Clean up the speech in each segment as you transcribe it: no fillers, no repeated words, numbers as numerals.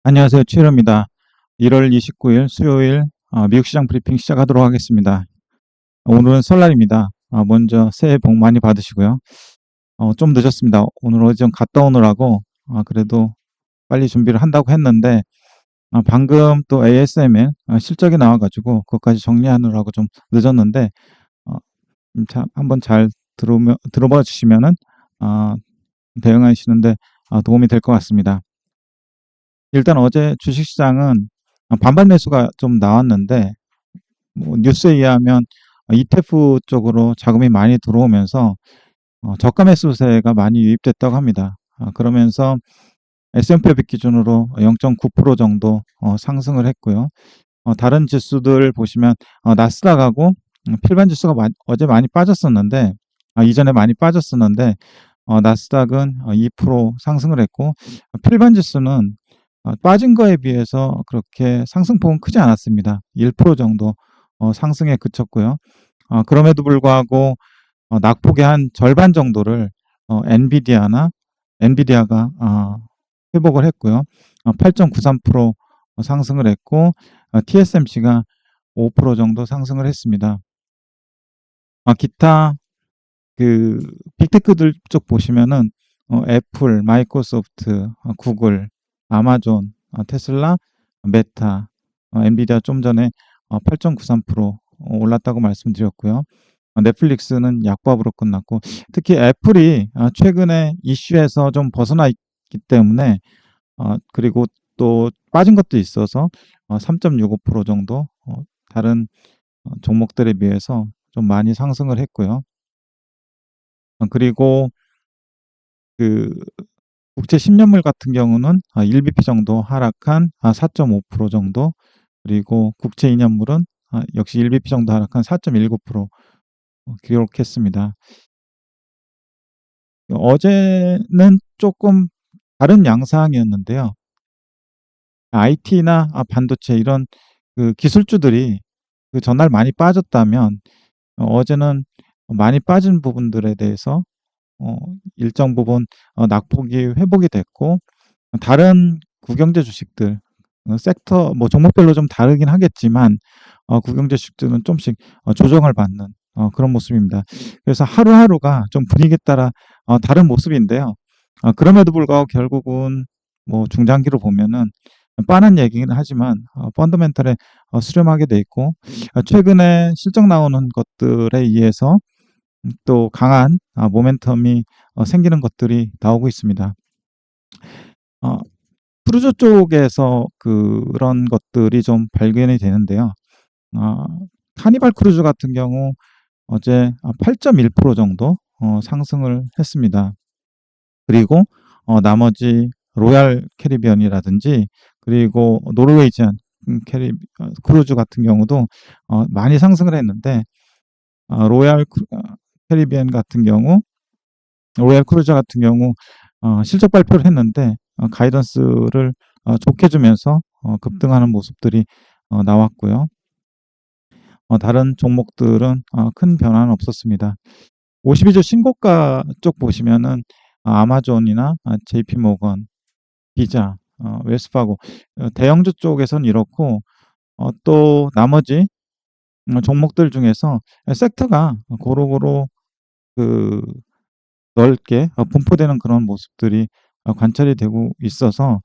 안녕하세요. 최일호입니다. 1월 29일 수요일 미국 시장 브리핑 시작하도록 하겠습니다. 오늘은 설날입니다. 먼저 새해 복 많이 받으시고요. 좀 늦었습니다. 오늘 어디 좀 갔다 오느라고 그래도 빨리 준비를 한다고 했는데 방금 또 ASML 실적이 나와가지고 그것까지 정리하느라고 좀 늦었는데 한번 잘 들어봐 주시면은 어, 대응하시는데 도움이 될 것 같습니다. 일단 어제 주식시장은 반발 매수가 좀 나왔는데 뭐 뉴스에 의하면 ETF 쪽으로 자금이 많이 들어오면서 저가 매수세가 많이 유입됐다고 합니다. 그러면서 S&P 500 기준으로 0.9% 정도 상승을 했고요. 다른 지수들 보시면 나스닥하고 필반 지수가 어제 많이 빠졌었는데 이전에 많이 빠졌었는데 나스닥은 2% 상승을 했고 필반 지수는 빠진 거에 비해서 그렇게 상승폭은 크지 않았습니다. 1% 정도 상승에 그쳤고요. 그럼에도 불구하고 낙폭의 한 절반 정도를 엔비디아가 회복을 했고요. 8.93% 상승을 했고 TSMC가 5% 정도 상승을 했습니다. 기타 그 빅테크들 쪽 보시면은 애플, 마이크로소프트, 구글, 아마존, 테슬라, 메타, 엔비디아 좀 전에 8.93% 올랐다고 말씀드렸고요. 넷플릭스는 약보합으로 끝났고 특히 애플이 최근에 이슈에서 좀 벗어나 있기 때문에 그리고 또 빠진 것도 있어서 3.65% 정도 다른 종목들에 비해서 좀 많이 상승을 했고요. 그리고 그 국채 10년물 같은 경우는 1bp 정도 하락한 4.5% 정도, 그리고 국채 2년물은 역시 1bp 정도 하락한 4.19% 기록했습니다. 어제는 조금 다른 양상이었는데요. IT나 반도체 이런 그 기술주들이 그 전날 많이 빠졌다면 어제는 많이 빠진 부분들에 대해서 어, 일정 부분 낙폭이 회복이 됐고 다른 구경제 주식들 섹터 뭐 종목별로 좀 다르긴 하겠지만 구경제 주식들은 좀씩 조정을 받는 그런 모습입니다. 그래서 하루하루가 좀 분위기에 따라 다른 모습인데요. 그럼에도 불구하고 결국은 뭐 중장기로 보면은 뻔한 얘기긴 하지만 펀더멘털에 수렴하게 돼 있고 최근에 실적 나오는 것들에 의해서 또 강한 모멘텀이 생기는 것들이 나오고 있습니다. 어, 크루즈 쪽에서 그런 것들이 좀 발견이 되는데요. 어, 카니발 크루즈 같은 경우 어제 8.1% 정도 상승을 했습니다. 그리고 나머지 로얄 캐리비언이라든지 그리고 노르웨이전 크루즈 같은 경우도 많이 상승을 했는데 캐리비안 같은 경우 로얄 크루저 같은 경우 실적 발표를 했는데 가이던스를 좋게 주면서 급등하는 모습들이 나왔고요. 다른 종목들은 큰 변화는 없었습니다. 52주 신고가 쪽 보시면은 아마존이나 JP모건, 비자, 웰스파고 대형주 쪽에선 이렇고 또 나머지 종목들 중에서 섹터가 고루고루 그 넓게 분포되는 그런 모습들이 관찰이 되고 있어서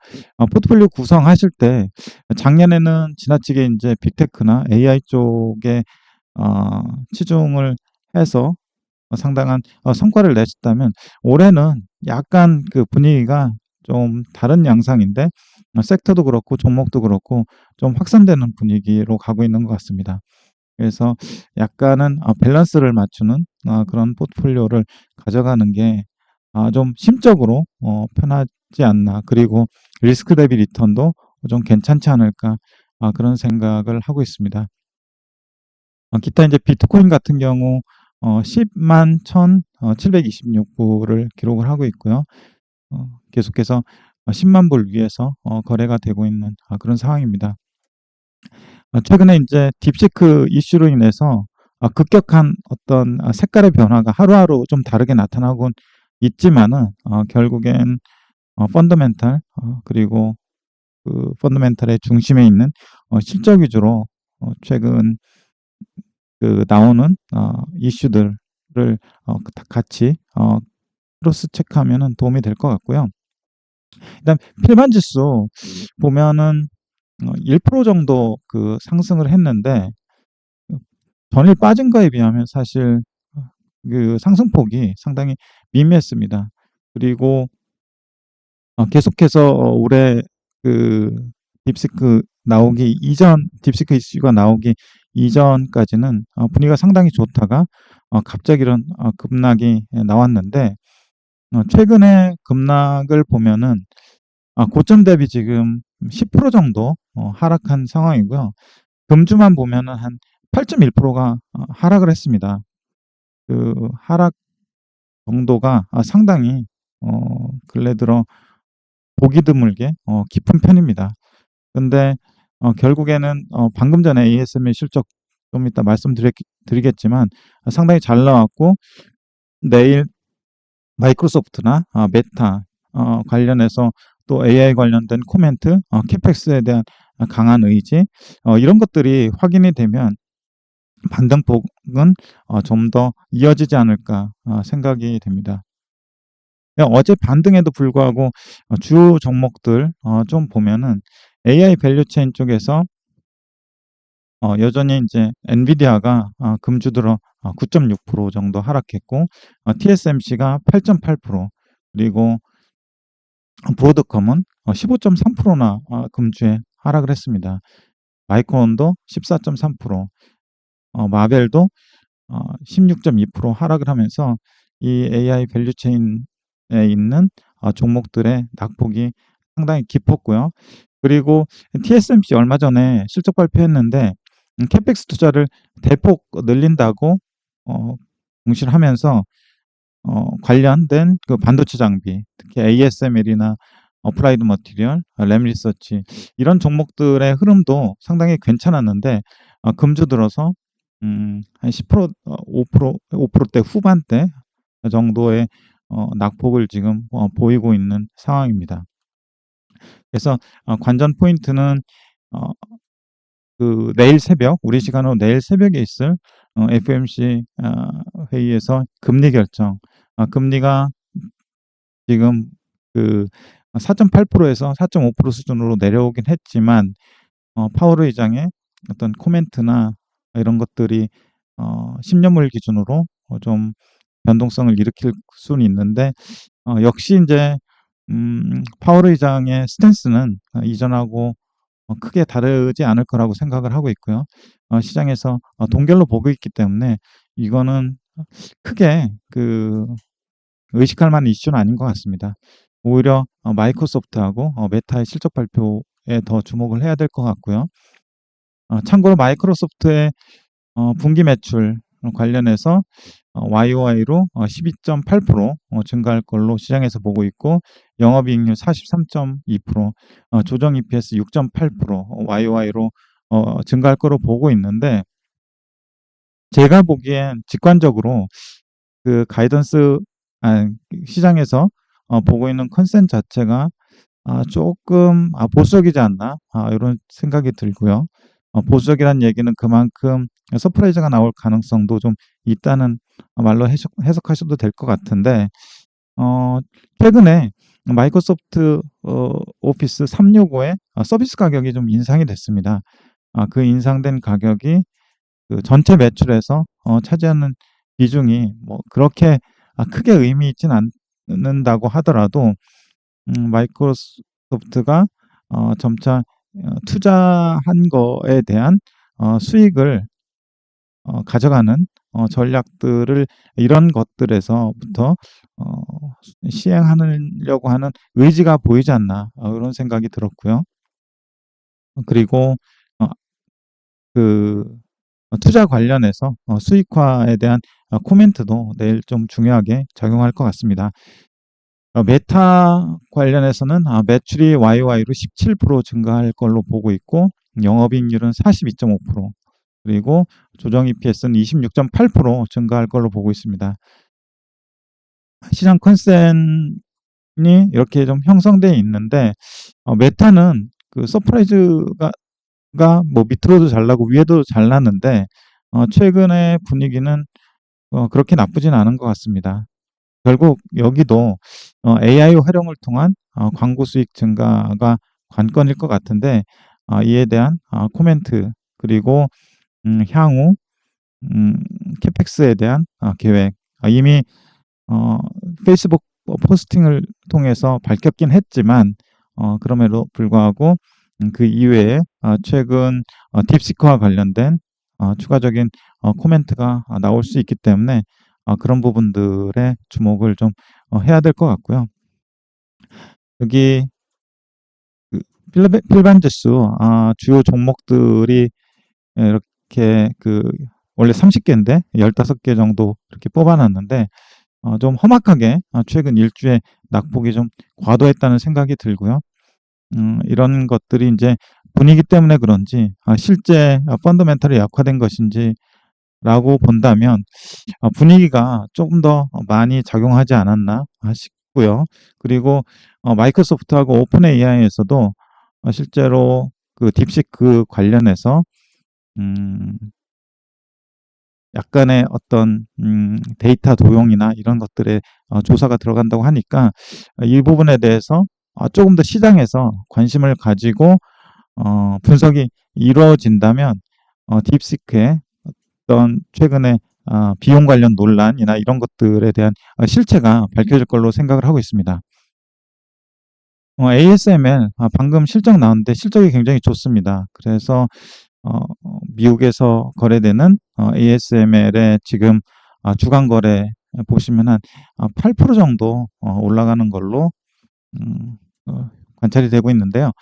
포트폴리오 구성하실 때 작년에는 지나치게 이제 빅테크나 AI 쪽에 치중을 해서 상당한 성과를 내셨다면 올해는 약간 그 분위기가 좀 다른 양상인데 섹터도 그렇고 종목도 그렇고 좀 확산되는 분위기로 가고 있는 것 같습니다. 그래서 약간은 밸런스를 맞추는 그런 포트폴리오를 가져가는 게 좀 심적으로 편하지 않나. 그리고 리스크 대비 리턴도 좀 괜찮지 않을까. 그런 생각을 하고 있습니다. 기타 이제 비트코인 같은 경우 10만 1,726불을 기록을 하고 있고요. 계속해서 10만 불 위에서 거래가 되고 있는 그런 상황입니다. 최근에 이제 딥시크 이슈로 인해서 급격한 어떤 색깔의 변화가 하루하루 좀 다르게 나타나곤 있지만은 결국엔 펀더멘탈 그리고 그 펀더멘털의 중심에 있는 실적 위주로 최근 그 나오는 이슈들을 같이 크로스 체크하면은 도움이 될 것 같고요. 일단 필만 지수 보면은 1% 정도 그 상승을 했는데 전일 빠진 거에 비하면 사실 그 상승폭이 상당히 미미했습니다. 그리고 계속해서 올해 그 딥시크 이슈가 나오기 이전까지는 분위기가 상당히 좋다가 갑자기 이런 급락이 나왔는데 최근에 급락을 보면은 고점 대비 지금 10% 정도 하락한 상황이고요. 금주만 보면은 한 8.1%가 하락을 했습니다. 그 하락 정도가 상당히 근래 들어 보기 드물게 깊은 편입니다. 근데 결국에는 방금 전에 ASML 실적 좀 이따 말씀드리겠지만 상당히 잘 나왔고 내일 마이크로소프트나 메타 관련해서 또 AI 관련된 코멘트, 캐펙스에 대한 강한 의지 이런 것들이 확인이 되면 반등폭은 좀 더 이어지지 않을까 생각이 됩니다. 어제 반등에도 불구하고 주요 종목들 좀 보면은 AI 밸류체인 쪽에서 여전히 이제 엔비디아가 금주 들어 9.6% 정도 하락했고 TSMC가 8.8% 그리고 브로드컴은 15.3%나 금주에 하락을 했습니다. 마이크론도 14.3%, 마벨도 16.2% 하락을 하면서 이 AI 밸류체인에 있는 종목들의 낙폭이 상당히 깊었고요. 그리고 TSMC 얼마 전에 실적 발표했는데 캐펙스 투자를 대폭 늘린다고 공시를 하면서 관련된 그 반도체 장비, 특히 ASML이나 어플라이드 머티리얼, 램 리서치 이런 종목들의 흐름도 상당히 괜찮았는데 금주 들어서 한 10%, 5%대 후반대 정도의 낙폭을 지금 보이고 있는 상황입니다. 그래서 관전 포인트는 그 내일 새벽, 우리 시간으로 내일 새벽에 있을 FOMC 회의에서 금리 결정, 금리가 지금 그 4.8%에서 4.5% 수준으로 내려오긴 했지만 파월 의장의 어떤 코멘트나 이런 것들이 10년물 기준으로 좀 변동성을 일으킬 수는 있는데 역시 이제 파월 의장의 스탠스는 이전하고 크게 다르지 않을 거라고 생각을 하고 있고요. 시장에서 동결로 보고 있기 때문에 이거는 크게 그 의식할 만한 이슈는 아닌 것 같습니다. 오히려 마이크로소프트하고 메타의 실적 발표에 더 주목을 해야 될 것 같고요. 참고로 마이크로소프트의 분기 매출 관련해서 YOY로 12.8% 증가할 걸로 시장에서 보고 있고 영업이익률 43.2%, 조정 EPS 6.8% YOY로 증가할 거로 보고 있는데 제가 보기엔 직관적으로 그 가이던스 시장에서 보고 있는 컨센 자체가 조금 보수적이지 않나 이런 생각이 들고요. 보수적이라는 얘기는 그만큼 서프라이즈가 나올 가능성도 좀 있다는 말로 해석하셔도 될 것 같은데 최근에 마이크로소프트 오피스 365의 서비스 가격이 좀 인상이 됐습니다. 그 인상된 가격이 그 전체 매출에서 차지하는 비중이 뭐 그렇게 크게 의미 있진 않는다고 하더라도 마이크로소프트가 점차 투자한 거에 대한 수익을 가져가는 전략들을 이런 것들에서부터 시행하려고 하는 의지가 보이지 않나 이런 생각이 들었고요. 그리고 그 투자 관련해서 수익화에 대한 코멘트도 내일 좀 중요하게 작용할 것 같습니다. 메타 관련해서는 매출이 YOY로 17% 증가할 걸로 보고 있고 영업이익률은 42.5%, 그리고 조정 EPS는 26.8% 증가할 걸로 보고 있습니다. 시장 컨센이 이렇게 좀 형성되어 있는데 메타는 그 서프라이즈가 뭐 밑으로도 잘 나고 위에도 잘 나는데 최근의 분위기는 그렇게 나쁘진 않은 것 같습니다. 결국 여기도 AI 활용을 통한 광고 수익 증가가 관건일 것 같은데 이에 대한 코멘트 그리고 향후 캐펙스에 대한 계획 이미 페이스북 포스팅을 통해서 밝혔긴 했지만 그럼에도 불구하고 그 이외에 최근 딥시크와 관련된 추가적인 코멘트가 나올 수 있기 때문에 그런 부분들에 주목을 좀 해야 될 것 같고요. 여기 그 필반 지수 주요 종목들이 이렇게 원래 30개인데 15개 정도 이렇게 뽑아놨는데 좀 험악하게 최근 일주에 낙폭이 좀 과도했다는 생각이 들고요. 이런 것들이 이제 분위기 때문에 그런지 실제 펀더멘털이 약화된 것인지라고 본다면 분위기가 조금 더 많이 작용하지 않았나 싶고요. 그리고 마이크로소프트하고 오픈 AI에서도 실제로 그 딥시크 관련해서 음, 약간의 어떤 데이터 도용이나 이런 것들에 조사가 들어간다고 하니까 이 부분에 대해서 조금 더 시장에서 관심을 가지고 분석이 이루어진다면 딥시크의 어떤 최근에 비용 관련 논란이나 이런 것들에 대한 실체가 밝혀질 걸로 생각을 하고 있습니다. ASML 방금 실적 나왔는데 실적이 굉장히 좋습니다. 그래서 미국에서 거래되는 ASML의 지금 주간 거래 보시면 한 8% 정도 올라가는 걸로 관찰이 되고 있는데요.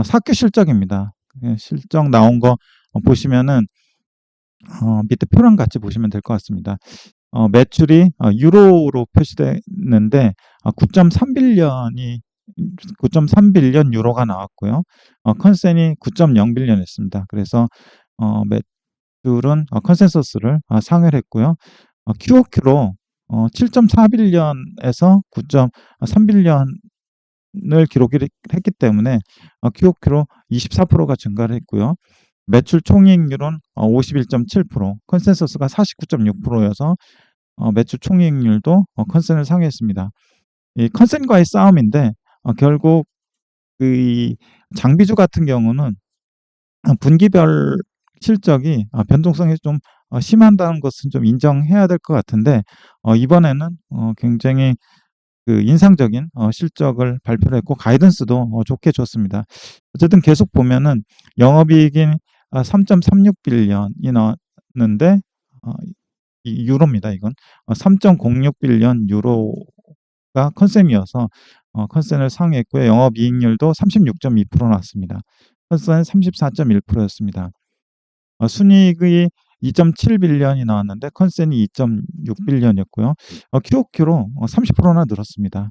사규 실적입니다. 실적 나온 거 보시면은 밑에 표랑 같이 보시면 될 것 같습니다. 매출이 유로로 표시되는데 9.3빌리언 유로가 나왔고요. 컨센이 9.0빌리언이었습니다. 그래서 매출은 컨센서스를 상회를 했고요. QOQ로 7.4빌리언에서 9.3빌리언을 기록했기 때문에 QOQ로 24%가 증가를 했고요. 매출 총이익률은 51.7%, 컨센서스가 49.6%여서 매출 총이익률도 컨센을 상회했습니다. 이 컨센과의 싸움인데 결국 이 장비주 같은 경우는 분기별 실적이 변동성이 좀 심한다는 것은 좀 인정해야 될 것 같은데 이번에는 굉장히 그 인상적인 실적을 발표를 했고 가이던스도 좋게 줬습니다. 어쨌든 계속 보면은 영업이익이 3.36빌리언이 나왔는데 이 유로입니다. 이건 3.06빌리언 유로가 컨센이어서 컨센을 상회했고요. 영업이익률도 36.2% 나왔습니다. 컨센은 34.1%였습니다. 순이익이 2.7빌리언이 나왔는데 컨센이 2.6빌리언이었고요. QOQ로 30%나 늘었습니다.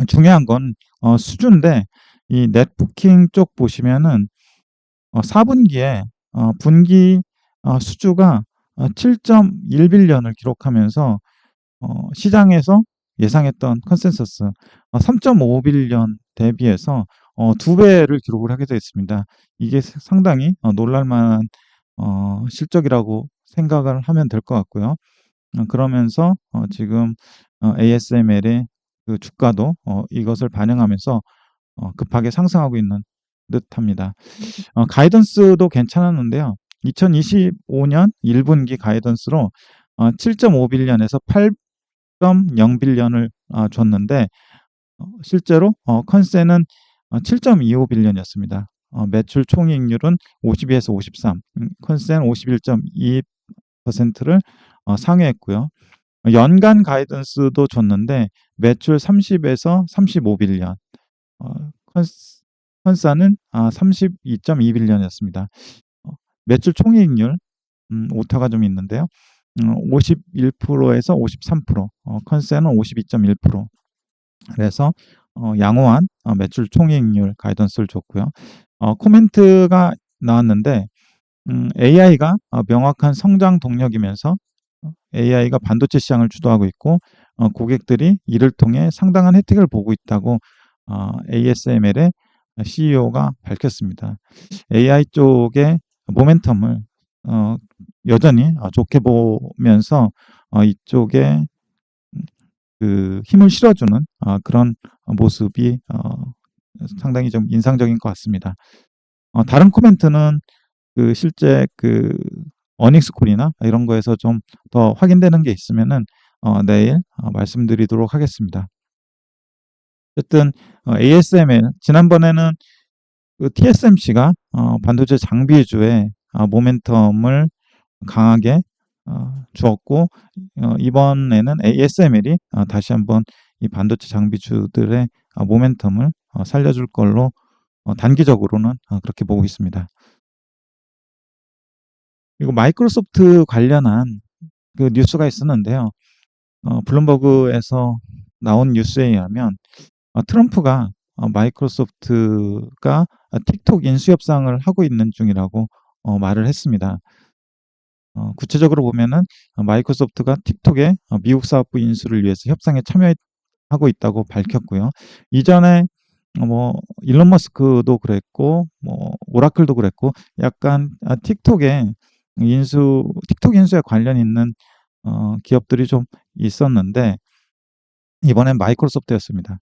중요한 건 수주인데 이 넷부킹 쪽 보시면은 4분기에 분기 수주가 7.1빌리언을 기록하면서 시장에서 예상했던 컨센서스 3.5빌리언 대비해서 2배를 기록을 하게 되어 있습니다. 이게 상당히 놀랄만한 실적이라고 생각을 하면 될 것 같고요. 그러면서 지금 ASML의 그 주가도 이것을 반영하면서 급하게 상승하고 있는 듯합니다. 가이던스도 괜찮았는데요. 2025년 1분기 가이던스로 7.5빌리언에서 8.0빌리언을 줬는데 실제로 컨센은 7.25빌리언이었습니다. 매출 총이익률은 52에서 53, 컨센 51.2%를 상회했고요. 연간 가이던스도 줬는데 매출 30에서 35빌리언, 컨사는 32.2빌리언이었습니다. 매출 총이익률 오타가 좀 있는데요. 51%에서 53%, 컨센은 52.1%. 그래서 양호한 매출 총이익률 가이던스를 줬고요. 코멘트가 나왔는데 AI가 명확한 성장 동력이면서 AI가 반도체 시장을 주도하고 있고 고객들이 이를 통해 상당한 혜택을 보고 있다고 ASML의 CEO가 밝혔습니다. AI 쪽의 모멘텀을 여전히 좋게 보면서 이쪽에 그 힘을 실어주는 그런 모습이 상당히 좀 인상적인 것 같습니다. 다른 코멘트는 그 실제 그 어닝스 콜이나 이런 거에서 좀 더 확인되는 게 있으면은 내일 말씀드리도록 하겠습니다. 어쨌든 ASML 지난번에는 그 TSMC가 반도체 장비 위주의 모멘텀을 강하게 주었고 이번에는 ASML이 다시 한번 이 반도체 장비주들의 모멘텀을 살려줄 걸로 단기적으로는 그렇게 보고 있습니다. 그리고 마이크로소프트 관련한 그 뉴스가 있었는데요. 블룸버그에서 나온 뉴스에 의하면 트럼프가 마이크로소프트가 틱톡 인수 협상을 하고 있는 중이라고 말을 했습니다. 구체적으로 보면은 마이크로소프트가 틱톡의 미국 사업부 인수를 위해서 협상에 참여하고 있다고 밝혔고요. 이전에 뭐 일론 머스크도 그랬고 뭐 오라클도 그랬고 약간 틱톡의 틱톡 인수에 관련 있는 기업들이 좀 있었는데 이번엔 마이크로소프트였습니다.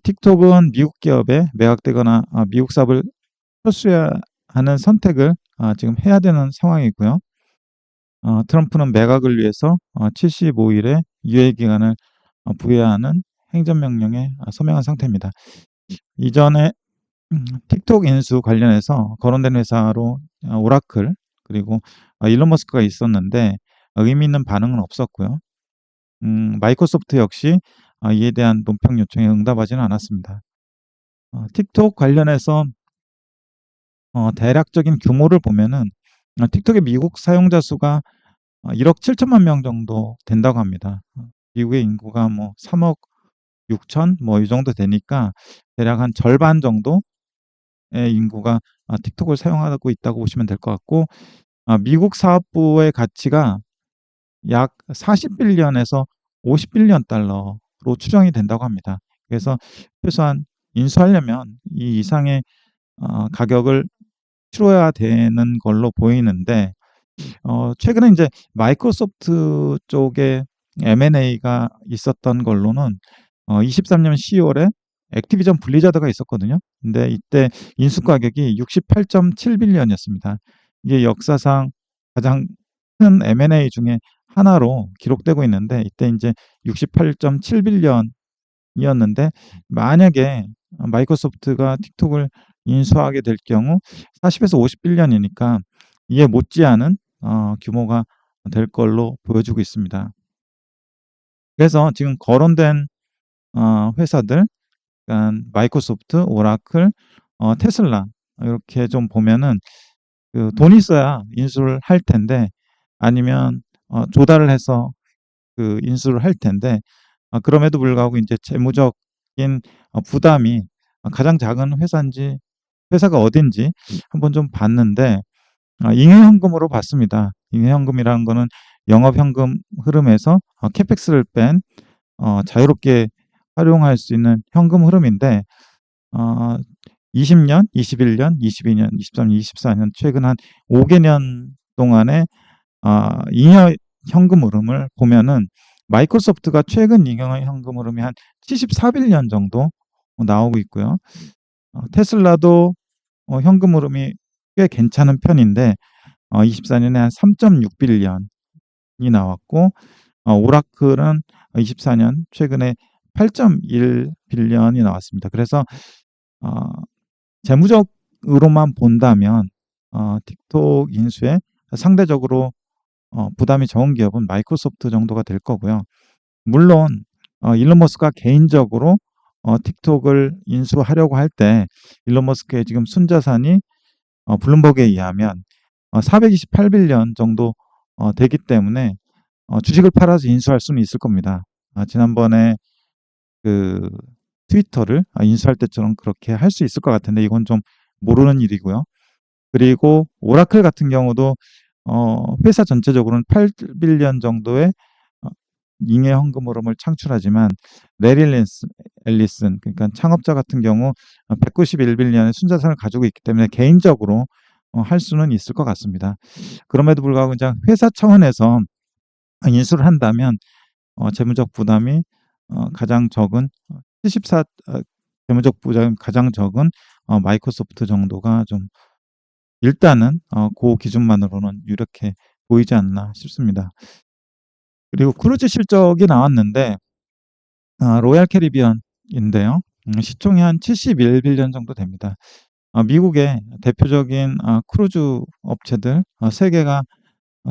틱톡은 미국 기업에 매각되거나 미국 사업을 철수해야 하는 선택을 지금 해야 되는 상황이고요. 트럼프는 매각을 위해서 75일의 유예 기간을 부여하는 행정명령에 서명한 상태입니다. 이전에 틱톡 인수 관련해서 거론된 회사로 오라클 그리고 일론 머스크가 있었는데 의미 있는 반응은 없었고요. 마이크로소프트 역시 이에 대한 논평 요청에 응답하지는 않았습니다. 틱톡 관련해서 대략적인 규모를 보면은 틱톡의 미국 사용자 수가 1억 7천만 명 정도 된다고 합니다. 미국의 인구가 뭐 3억 6천 뭐 이 정도 되니까 대략 한 절반 정도의 인구가 틱톡을 사용하고 있다고 보시면 될 것 같고 미국 사업부의 가치가 약 40빌리언에서 50빌리언 달러로 추정이 된다고 합니다. 그래서 최소한 인수하려면 이 이상의 가격을 치러야 되는 걸로 보이는데 최근에 이제 마이크로소프트 쪽에 M&A가 있었던 걸로는 23년 10월에 액티비전 블리자드가 있었거든요. 근데 이때 인수 가격이 68.7빌리언이었습니다. 이게 역사상 가장 큰 M&A 중에 하나로 기록되고 있는데 이때 이제 68.7빌리언이었는데 만약에 마이크로소프트가 틱톡을 인수하게 될 경우 40에서 50빌리언이니까 이에 못지않은 규모가 될 걸로 보여지고 있습니다. 그래서 지금 거론된 회사들, 그러니까 마이크로소프트, 오라클, 테슬라 이렇게 좀 보면은 그 돈이 있어야 인수를 할 텐데 아니면 조달을 해서 그 인수를 할 텐데 그럼에도 불구하고 이제 재무적인 부담이 가장 작은 회사가 어딘지 한번 좀 봤는데 잉여현금으로 봤습니다. 잉여현금이라는 거는 영업현금 흐름에서 캐펙스를 뺀 자유롭게 활용할 수 있는 현금 흐름인데 20년, 21년, 22년, 23년, 24년 최근 한 5개년 동안의 잉여 현금 흐름을 보면은 마이크로소프트가 최근 잉여 현금 흐름이 한 74빌리언 정도 나오고 있고요. 테슬라도 현금 흐름이 꽤 괜찮은 편인데 24년에 한 3.6빌리언이 나왔고 오라클은 24년 최근에 8.1빌리언이 나왔습니다. 그래서 재무적으로만 본다면 틱톡 인수에 상대적으로 부담이 적은 기업은 마이크로소프트 정도가 될 거고요. 물론 일론 머스크가 개인적으로 틱톡을 인수하려고 할 때 일론 머스크의 지금 순자산이 블룸버그에 의하면 428빌리언 정도 되기 때문에 주식을 팔아서 인수할 수는 있을 겁니다. 지난번에 그 트위터를 인수할 때처럼 그렇게 할 수 있을 것 같은데 이건 좀 모르는 일이고요. 그리고 오라클 같은 경우도 회사 전체적으로는 8빌리언 정도의 잉여 현금 흐름을 창출하지만 레리 앨리슨 그러니까 창업자 같은 경우 191빌리언의 순자산을 가지고 있기 때문에 개인적으로 할 수는 있을 것 같습니다. 그럼에도 불구하고 그냥 회사 차원에서 인수를 한다면 재무적 부담이 가장 적은 74 재무적 부담이 가장 적은 마이크로소프트 정도가 좀 일단은 그 기준만으로는 유력해 보이지 않나 싶습니다. 그리고 크루즈 실적이 나왔는데 로얄 캐리비안인데요. 시총이 한 71빌리언 정도 됩니다. 미국의 대표적인 크루즈 업체들 3개가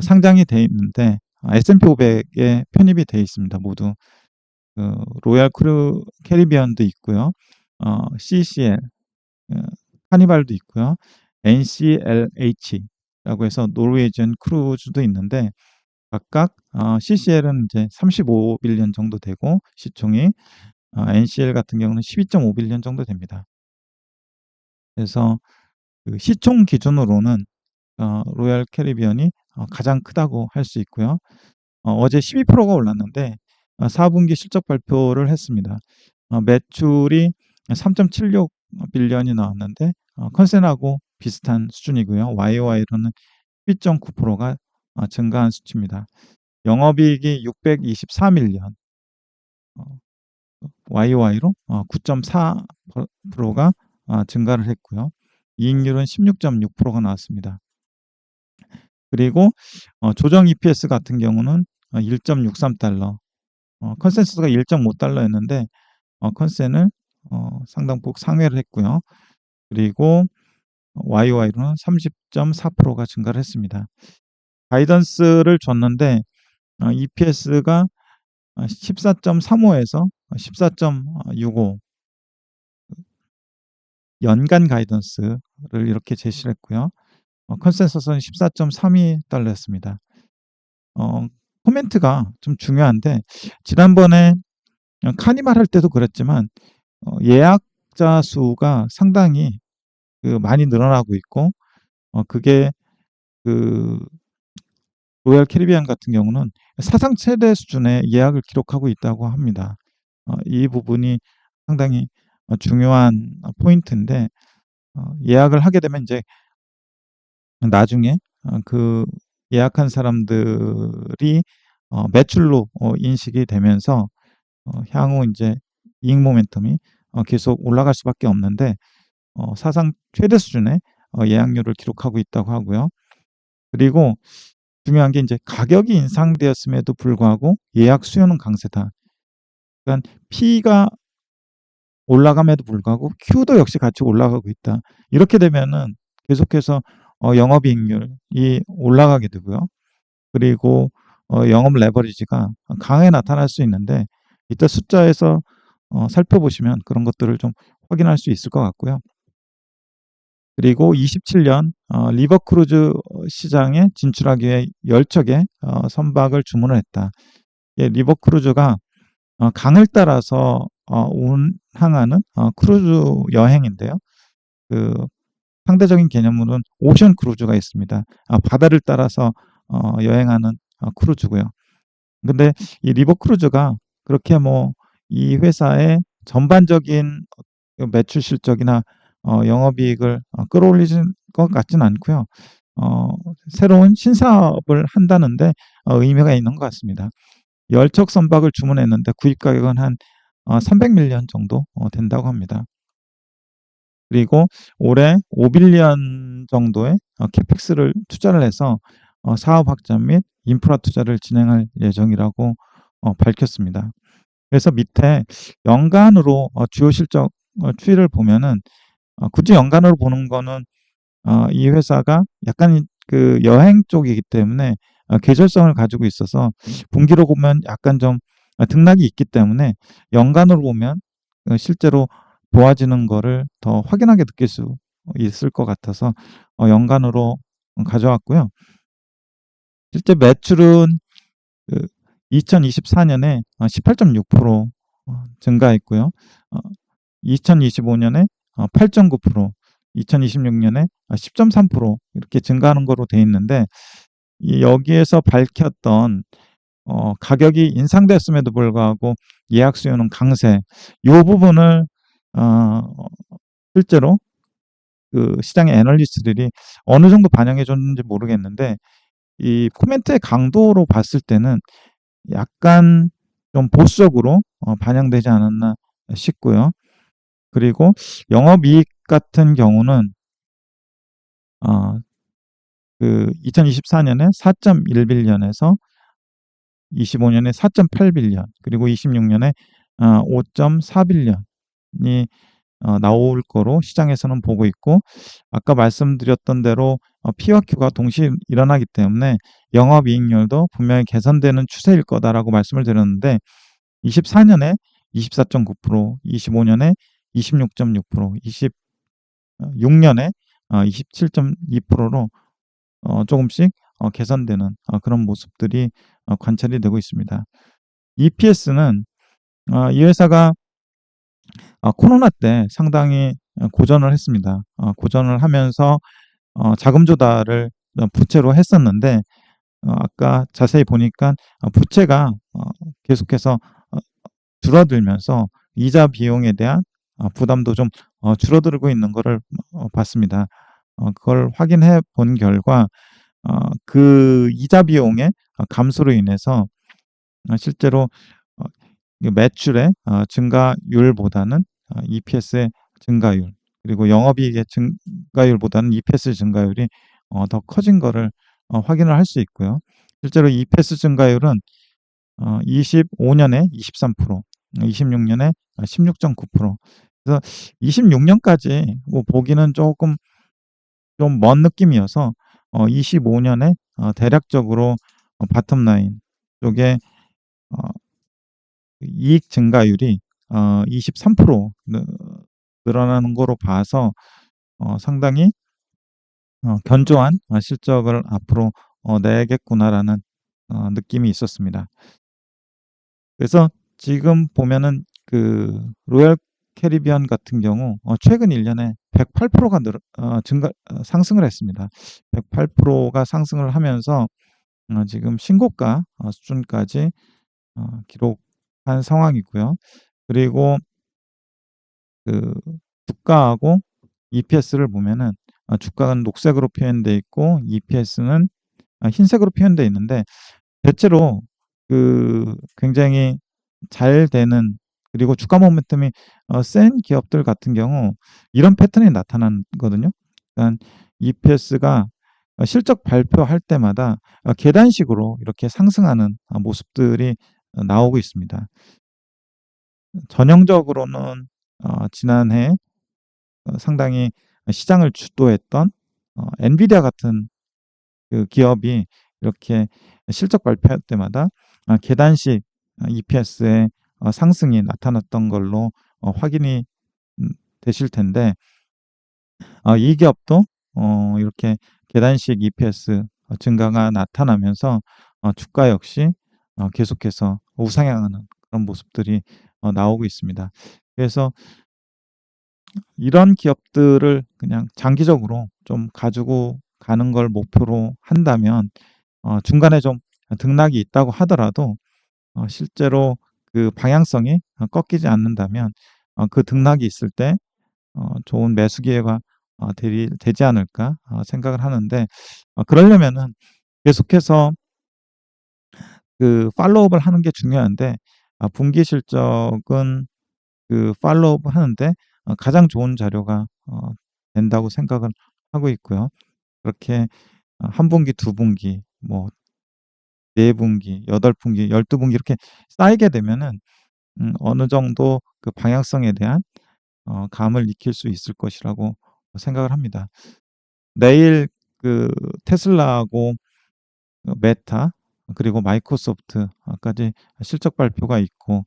상장이 돼 있는데 S&P 500에 편입이 돼 있습니다. 모두 로얄 캐리비안도 있고요. CCL, 카니발도 있고요. NCLH라고 해서 노르웨이전 크루즈도 있는데 각각 CCL은 이제 35빌리언 정도 되고 시총이 NCL 같은 경우는 12.5빌리언 정도 됩니다. 그래서 그 시총 기준으로는 로얄 캐리비안이 가장 크다고 할 수 있고요. 어제 12%가 올랐는데 4분기 실적 발표를 했습니다. 매출이 3.76빌리언이 나왔는데 컨센하고 비슷한 수준이고요. YOY로는 12.9%가 증가한 수치입니다. 영업이익이 624밀리언, YOY로 9.4%가 증가를 했고요. 이익률은 16.6%가 나왔습니다. 그리고 조정 EPS 같은 경우는 1.63달러, 컨센서스가 1.5달러였는데 컨센을 상당폭 상회를 했고요. 그리고 YOY로는 30.4%가 증가를 했습니다. 가이던스를 줬는데 EPS가 14.35에서 14.65 연간 가이던스를 이렇게 제시를 했고요. 컨센서스는 14.32달러였습니다. 코멘트가 좀 중요한데 지난번에 카니발 할 때도 그랬지만 예약자 수가 상당히 많이 늘어나고 있고 그게 로얄 캐리비안 같은 경우는 사상 최대 수준의 예약을 기록하고 있다고 합니다. 이 부분이 상당히 중요한 포인트인데 예약을 하게 되면 이제 나중에 그 예약한 사람들이 매출로 인식이 되면서 향후 이제 이익 모멘텀이 계속 올라갈 수밖에 없는데 사상 최대 수준의 예약률을 기록하고 있다고 하고요. 그리고 중요한 게 이제 가격이 인상되었음에도 불구하고 예약 수요는 강세다. 그러니까 P가 올라감에도 불구하고 Q도 역시 같이 올라가고 있다. 이렇게 되면은 계속해서 영업이익률이 올라가게 되고요. 그리고 영업 레버리지가 강하게 나타날 수 있는데 이따 숫자에서 살펴보시면 그런 것들을 좀 확인할 수 있을 것 같고요. 그리고 27년 리버크루즈 시장에 진출하기 위해 10척의 선박을 주문을 했다. 리버크루즈가 강을 따라서 운항하는 크루즈 여행인데요. 그 상대적인 개념으로는 오션 크루즈가 있습니다. 바다를 따라서 여행하는 크루즈고요. 근데 이 리버크루즈가 그렇게 뭐 이 회사의 전반적인 매출 실적이나 영업이익을 끌어올리는 것 같지는 않고요. 새로운 신사업을 한다는데 의미가 있는 것 같습니다. 10척 선박을 주문했는데 구입 가격은 한 300밀리언 정도 된다고 합니다. 그리고 올해 5빌리언 정도의 캐펙스를 투자를 해서 사업 확장 및 인프라 투자를 진행할 예정이라고 밝혔습니다. 그래서 밑에 연간으로 주요 실적 추이를 보면은 굳이 연간으로 보는 거는 이 회사가 약간 그 여행 쪽이기 때문에 계절성을 가지고 있어서 분기로 보면 약간 좀 등락이 있기 때문에 연간으로 보면 실제로 좋아지는 거를 더 확연하게 느낄 수 있을 것 같아서 연간으로 가져왔고요. 실제 매출은 2024년에 18.6% 증가했고요. 2025년에 8.9%, 2026년에 10.3% 이렇게 증가하는 거로 돼 있는데 여기에서 밝혔던 가격이 인상됐음에도 불구하고 예약 수요는 강세. 요 부분을 어 실제로 그 시장의 애널리스트들이 어느 정도 반영해 줬는지 모르겠는데 이 코멘트의 강도로 봤을 때는 약간 좀 보수적으로 반영되지 않았나 싶고요. 그리고 영업이익 같은 경우는 어 그 2024년에 4.1빌리언에서 25년에 4.8빌리언, 그리고 26년에 5.4빌리언이 나올 거로 시장에서는 보고 있고, 아까 말씀드렸던 대로 P와 Q가 동시에 일어나기 때문에 영업이익률도 분명히 개선되는 추세일 거다라고 말씀을 드렸는데, 24년에 24.9%, 25년에 26.6%, 26년에 27.2%로 조금씩 개선되는 그런 모습들이 관찰이 되고 있습니다. EPS는 이 회사가 코로나 때 상당히 고전을 했습니다. 고전을 하면서 자금 조달을 부채로 했었는데, 아까 자세히 보니까 부채가 계속해서 줄어들면서 이자 비용에 대한 부담도 좀 줄어들고 있는 것을 봤습니다. 그걸 확인해 본 결과 그 이자 비용의 감소로 인해서 실제로 어 이 매출의 증가율보다는 EPS의 증가율, 그리고 영업이익의 증가율보다는 EPS 증가율이 더 커진 거를 확인을 할 수 있고요. 실제로 EPS 증가율은 25년에 23%, 26년에 16.9%. 그래서 26년까지 뭐 보기는 조금 좀 먼 느낌이어서 25년에 대략적으로 바텀 라인 쪽에 어 이익 증가율이 23% 늘어나는 거로 봐서 상당히 견조한 실적을 앞으로 내겠구나라는 느낌이 있었습니다. 그래서 지금 보면은 그 로얄 캐리비안 같은 경우 최근 1년에 108%가 상승을 했습니다. 108%가 상승을 하면서 지금 신고가 수준까지 기록한 상황이고요. 그리고 그 주가하고 EPS를 보면은 주가는 녹색으로 표현돼 있고 EPS는 흰색으로 표현돼 있는데, 대체로 그 굉장히 잘 되는, 그리고 주가 모멘텀이 센 기업들 같은 경우 이런 패턴이 나타나거든요. 그러니까 EPS가 실적 발표할 때마다 계단식으로 이렇게 상승하는 모습들이 나오고 있습니다. 전형적으로는 지난해 상당히 시장을 주도했던 엔비디아 같은 그 기업이 이렇게 실적 발표할 때마다 계단식 EPS의 상승이 나타났던 걸로 확인이 되실 텐데, 이 기업도 이렇게 계단식 EPS 증가가 나타나면서 주가 역시 계속해서 우상향하는 그런 모습들이 나오고 있습니다. 그래서 이런 기업들을 그냥 장기적으로 좀 가지고 가는 걸 목표로 한다면 중간에 좀 등락이 있다고 하더라도 실제로 그 방향성이 꺾이지 않는다면 그 등락이 있을 때 좋은 매수 기회가 되지 않을까 생각을 하는데, 그러려면은 계속해서 그 팔로우업을 하는 게 중요한데, 분기 실적은 그 팔로우업 하는데 가장 좋은 자료가 된다고 생각을 하고 있고요. 그렇게 1 분기, 2 분기, 뭐 4 분기, 8 분기, 12 분기 이렇게 쌓이게 되면은 어느 정도 그 방향성에 대한 감을 익힐 수 있을 것이라고 생각을 합니다. 내일 그 테슬라하고 메타, 그리고 마이크로소프트까지 실적 발표가 있고,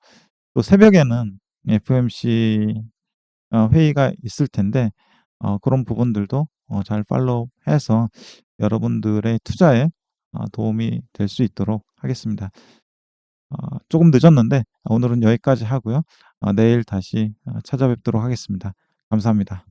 또 새벽에는 FOMC 회의가 있을 텐데 그런 부분들도 잘 팔로우해서 여러분들의 투자에 도움이 될 수 있도록 하겠습니다. 조금 늦었는데 오늘은 여기까지 하고요. 내일 다시 찾아뵙도록 하겠습니다. 감사합니다.